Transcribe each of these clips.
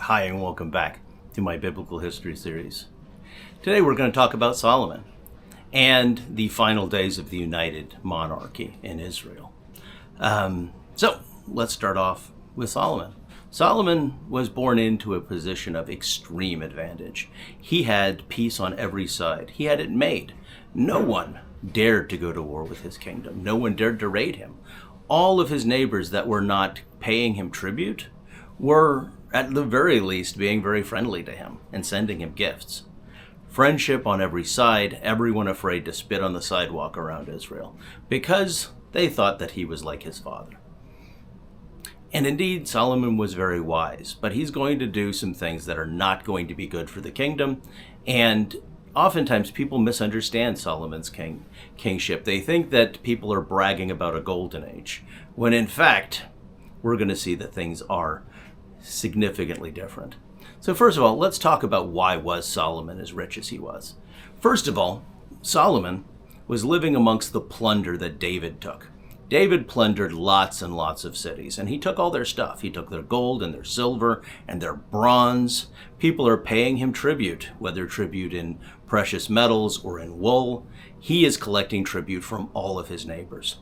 Hi, and welcome back to my Biblical History series. Today we're going to talk about Solomon and the final days of the united monarchy in Israel. So let's start off with Solomon. Solomon was born into a position of extreme advantage. He had peace on every side. He had it made. No one dared to go to war with his kingdom. No one dared to raid him. All of his neighbors that were not paying him tribute were, at the very least, being very friendly to him and sending him gifts. Friendship on every side, everyone afraid to spit on the sidewalk around Israel, because they thought that he was like his father. And indeed, Solomon was very wise, but he's going to do some things that are not going to be good for the kingdom, and oftentimes people misunderstand Solomon's kingship. They think that people are bragging about a golden age, when in fact, we're going to see that things are significantly different. So first of all, let's talk about why was Solomon as rich as he was. First of all, Solomon was living amongst the plunder that David took. David plundered lots and lots of cities, and he took all their stuff. He took their gold and their silver and their bronze. People are paying him tribute, whether tribute in precious metals or in wool. He is collecting tribute from all of his neighbors.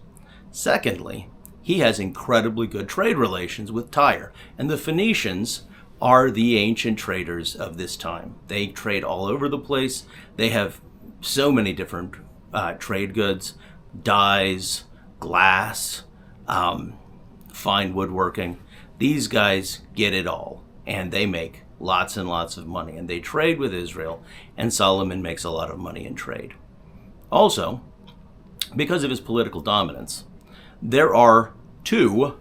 Secondly, he has incredibly good trade relations with Tyre, and the Phoenicians are the ancient traders of this time. They trade all over the place. They have so many different trade goods, dyes, glass, fine woodworking. These guys get it all, and they make lots and lots of money, and they trade with Israel, and Solomon makes a lot of money in trade. Also, because of his political dominance, there are two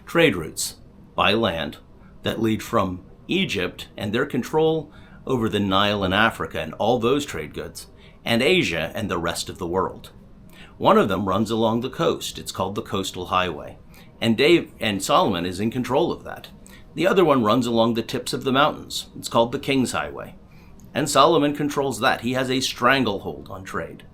trade routes by land that lead from Egypt and their control over the Nile and Africa and all those trade goods, and Asia and the rest of the world. One of them runs along the coast. It's called the Coastal Highway, and Solomon is in control of that. The other one runs along the tips of the mountains. It's called the King's Highway, and Solomon controls that. He has a stranglehold on trade.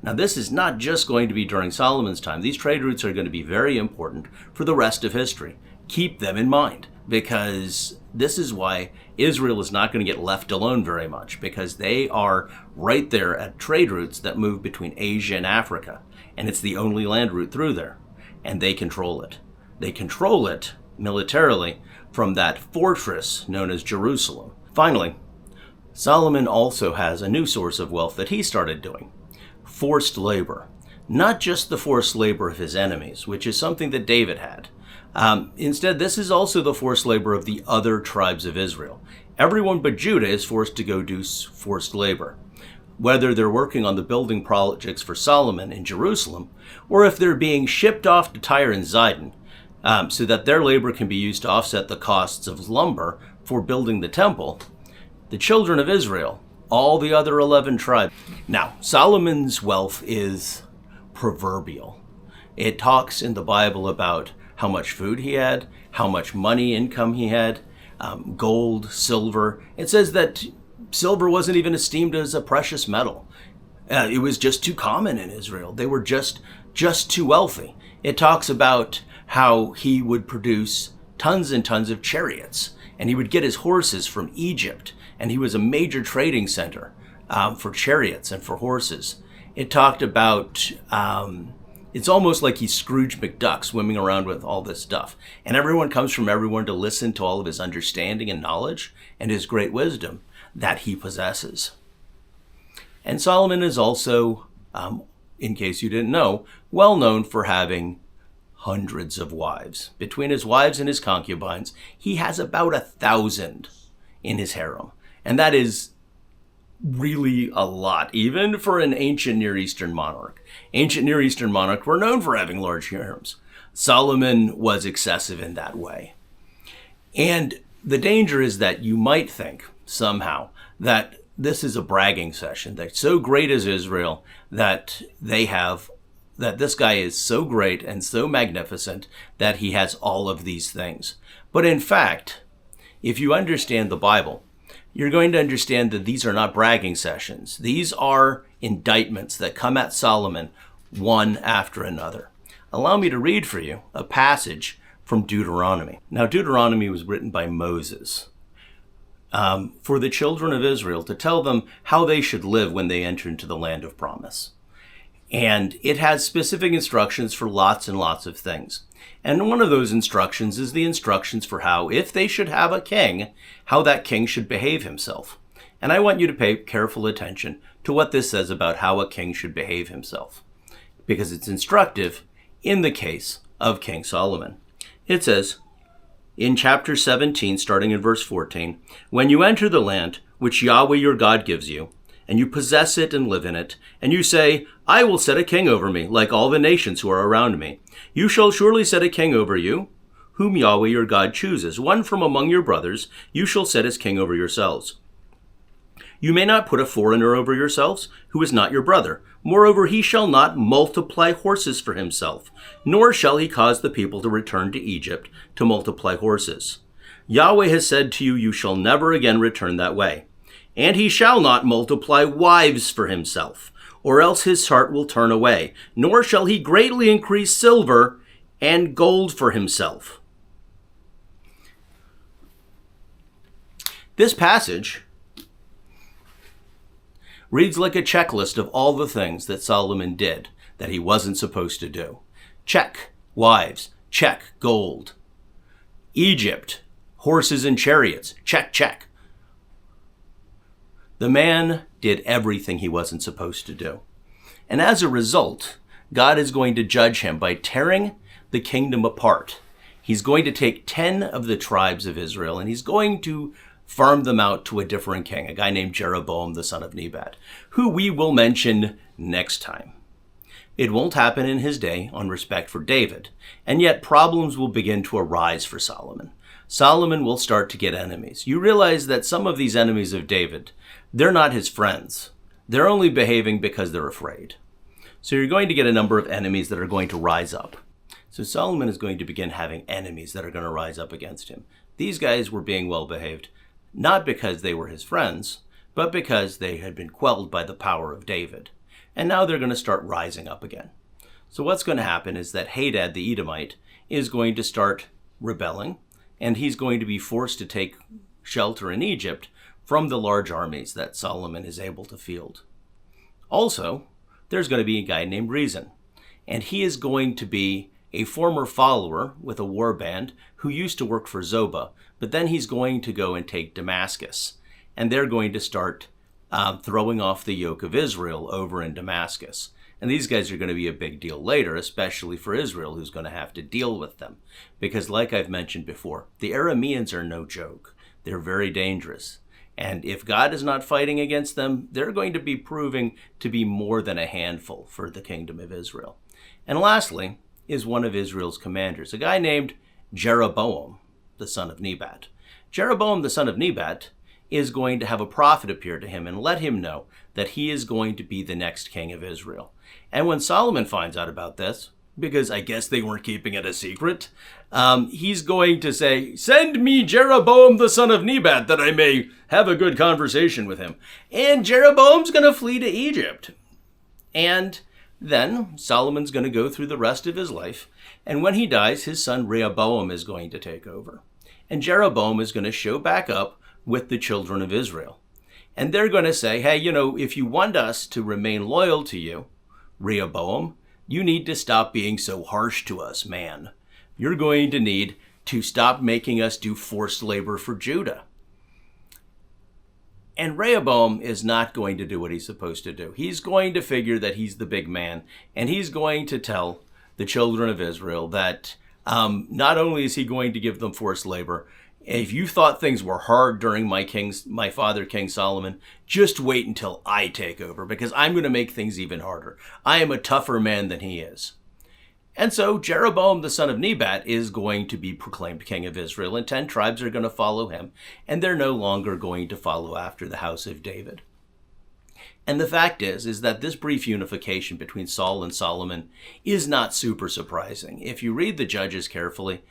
Now, this is not just going to be during Solomon's time. These trade routes are going to be very important for the rest of history. Keep them in mind, because this is why Israel is not going to get left alone very much, because they are right there at trade routes that move between Asia and Africa, and it's the only land route through there, and they control it. They control it militarily from that fortress known as Jerusalem. Finally, Solomon also has a new source of wealth that he started doing: forced labor. Not just the forced labor of his enemies, which is something that David had. Instead, this is also the forced labor of the other tribes of Israel. Everyone but Judah is forced to go do forced labor, whether they're working on the building projects for Solomon in Jerusalem, or if they're being shipped off to Tyre and Zidon, so that their labor can be used to offset the costs of lumber for building the temple. The children of Israel, all the other 11 tribes. Now, Solomon's wealth is proverbial. It talks in the Bible about how much food he had, how much money income he had, gold, silver. It says that silver wasn't even esteemed as a precious metal. It was just too common in Israel. They were just too wealthy. It talks about how he would produce tons and tons of chariots, and he would get his horses from Egypt, and he was a major trading center for chariots and for horses. It talked about, it's almost like he's Scrooge McDuck swimming around with all this stuff. And everyone comes from everywhere to listen to all of his understanding and knowledge and his great wisdom that he possesses. And Solomon is also, in case you didn't know, well known for having hundreds of wives. Between his wives and his concubines, he has about 1,000 in his harem. And that is really a lot, even for an ancient Near Eastern monarch. Ancient Near Eastern monarchs were known for having large harems. Solomon was excessive in that way. And the danger is that you might think, somehow, that this is a bragging session, that so great is Israel that this guy is so great and so magnificent that he has all of these things. But in fact, if you understand the Bible, you're going to understand that these are not bragging sessions. These are indictments that come at Solomon one after another. Allow me to read for you a passage from Deuteronomy. Now, Deuteronomy was written by Moses for the children of Israel to tell them how they should live when they enter into the land of promise. And it has specific instructions for lots and lots of things. And one of those instructions is the instructions for how, if they should have a king, how that king should behave himself. And I want you to pay careful attention to what this says about how a king should behave himself, because it's instructive in the case of King Solomon. It says in chapter 17, starting in verse 14, "When you enter the land which Yahweh your God gives you, and you possess it and live in it, and you say, 'I will set a king over me, like all the nations who are around me,' you shall surely set a king over you, whom Yahweh your God chooses. One from among your brothers you shall set as king over yourselves. You may not put a foreigner over yourselves, who is not your brother. Moreover, he shall not multiply horses for himself, nor shall he cause the people to return to Egypt to multiply horses. Yahweh has said to you, you shall never again return that way. And he shall not multiply wives for himself, or else his heart will turn away, nor shall he greatly increase silver and gold for himself." This passage reads like a checklist of all the things that Solomon did that he wasn't supposed to do. Check, wives. Check, gold. Egypt, horses and chariots. Check, check. The man did everything he wasn't supposed to do. And as a result, God is going to judge him by tearing the kingdom apart. He's going to take 10 of the tribes of Israel, and he's going to farm them out to a different king, a guy named Jeroboam, the son of Nebat, who we will mention next time. It won't happen in his day on respect for David, and yet problems will begin to arise for Solomon. Solomon will start to get enemies. You realize that some of these enemies of David, they're not his friends. They're only behaving because they're afraid. So you're going to get a number of enemies that are going to rise up. So Solomon is going to begin having enemies that are going to rise up against him. These guys were being well behaved, not because they were his friends, but because they had been quelled by the power of David. And now they're going to start rising up again. So what's going to happen is that Hadad the Edomite is going to start rebelling, and he's going to be forced to take shelter in Egypt from the large armies that Solomon is able to field. Also, there's going to be a guy named Rezin, and he is going to be a former follower with a war band who used to work for Zobah, but then he's going to go and take Damascus, and they're going to start throwing off the yoke of Israel over in Damascus. And these guys are going to be a big deal later, especially for Israel, who's going to have to deal with them. Because like I've mentioned before, the Arameans are no joke. They're very dangerous. And if God is not fighting against them, they're going to be proving to be more than a handful for the kingdom of Israel. And lastly is one of Israel's commanders, a guy named Jeroboam, the son of Nebat. Jeroboam, the son of Nebat, is going to have a prophet appear to him and let him know that he is going to be the next king of Israel. And when Solomon finds out about this, because I guess they weren't keeping it a secret, he's going to say, "Send me Jeroboam, the son of Nebat, that I may have a good conversation with him." And Jeroboam's going to flee to Egypt. And then Solomon's going to go through the rest of his life. And when he dies, his son Rehoboam is going to take over. And Jeroboam is going to show back up with the children of Israel. And they're going to say, "Hey, if you want us to remain loyal to you, Rehoboam, you need to stop being so harsh to us, man. You're going to need to stop making us do forced labor for Judah." And Rehoboam is not going to do what he's supposed to do. He's going to figure that he's the big man, and he's going to tell the children of Israel that not only is he going to give them forced labor, if you thought things were hard during my father, King Solomon, just wait until I take over, because I'm going to make things even harder. I am a tougher man than he is. And so Jeroboam, the son of Nebat, is going to be proclaimed king of Israel, and 10 tribes are going to follow him, and they're no longer going to follow after the house of David. And the fact is that this brief unification between Saul and Solomon is not super surprising. If you read the Judges carefully,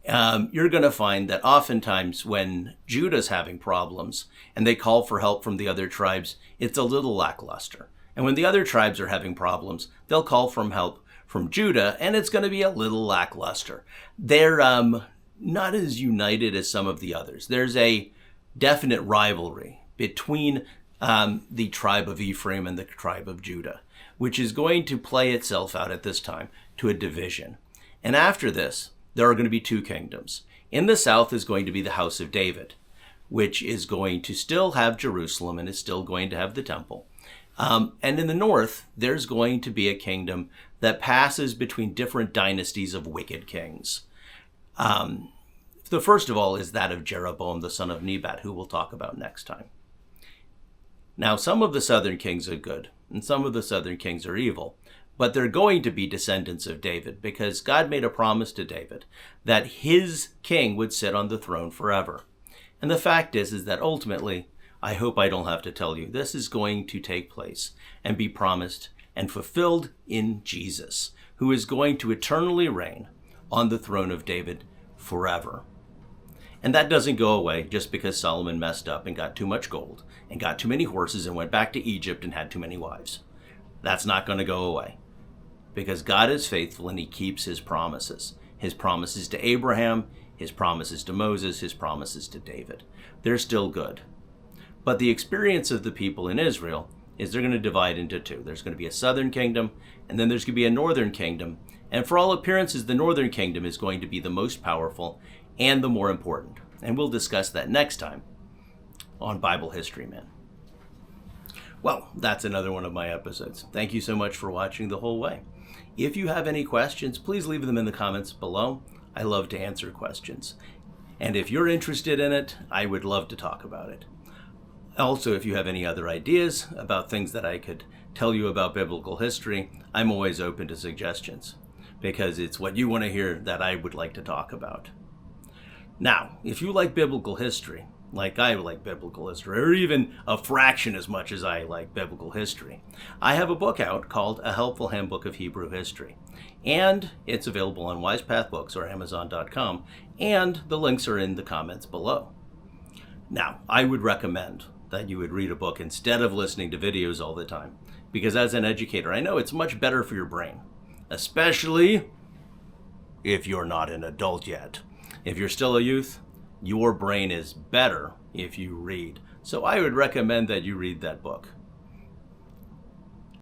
you're going to find that oftentimes when Judah's having problems and they call for help from the other tribes, it's a little lackluster. And when the other tribes are having problems, they'll call for help from Judah, and it's going to be a little lackluster. They're not as united as some of the others. There's a definite rivalry between the tribe of Ephraim and the tribe of Judah, which is going to play itself out at this time to a division. And after this, there are going to be two kingdoms. In the south is going to be the house of David, which is going to still have Jerusalem and is still going to have the temple. And in the north, there's going to be a kingdom that passes between different dynasties of wicked kings. The first of all is that of Jeroboam, the son of Nebat, who we'll talk about next time. Now, some of the southern kings are good, and some of the southern kings are evil, but they're going to be descendants of David, because God made a promise to David that his king would sit on the throne forever. And the fact is that ultimately, I hope I don't have to tell you, this is going to take place and be promised and fulfilled in Jesus, who is going to eternally reign on the throne of David forever. And that doesn't go away just because Solomon messed up and got too much gold and got too many horses and went back to Egypt and had too many wives. That's not going to go away, because God is faithful and he keeps his promises. His promises to Abraham, his promises to Moses, his promises to David. They're still good. But the experience of the people in Israel is they're going to divide into two. There's going to be a southern kingdom, and then there's going to be a northern kingdom. And for all appearances, the northern kingdom is going to be the most powerful and the more important. And we'll discuss that next time on Bible History Man. Well, that's another one of my episodes. Thank you so much for watching the whole way. If you have any questions, please leave them in the comments below. I love to answer questions. And if you're interested in it, I would love to talk about it. Also, if you have any other ideas about things that I could tell you about biblical history, I'm always open to suggestions, because it's what you want to hear that I would like to talk about. Now, if you like biblical history, like I like biblical history, or even a fraction as much as I like biblical history, I have a book out called A Helpful Handbook of Hebrew History. And it's available on WisePath Books or Amazon.com, and the links are in the comments below. Now, I would recommend that you would read a book instead of listening to videos all the time, because as an educator, I know it's much better for your brain, especially if you're not an adult yet. If you're still a youth, your brain is better if you read. So I would recommend that you read that book.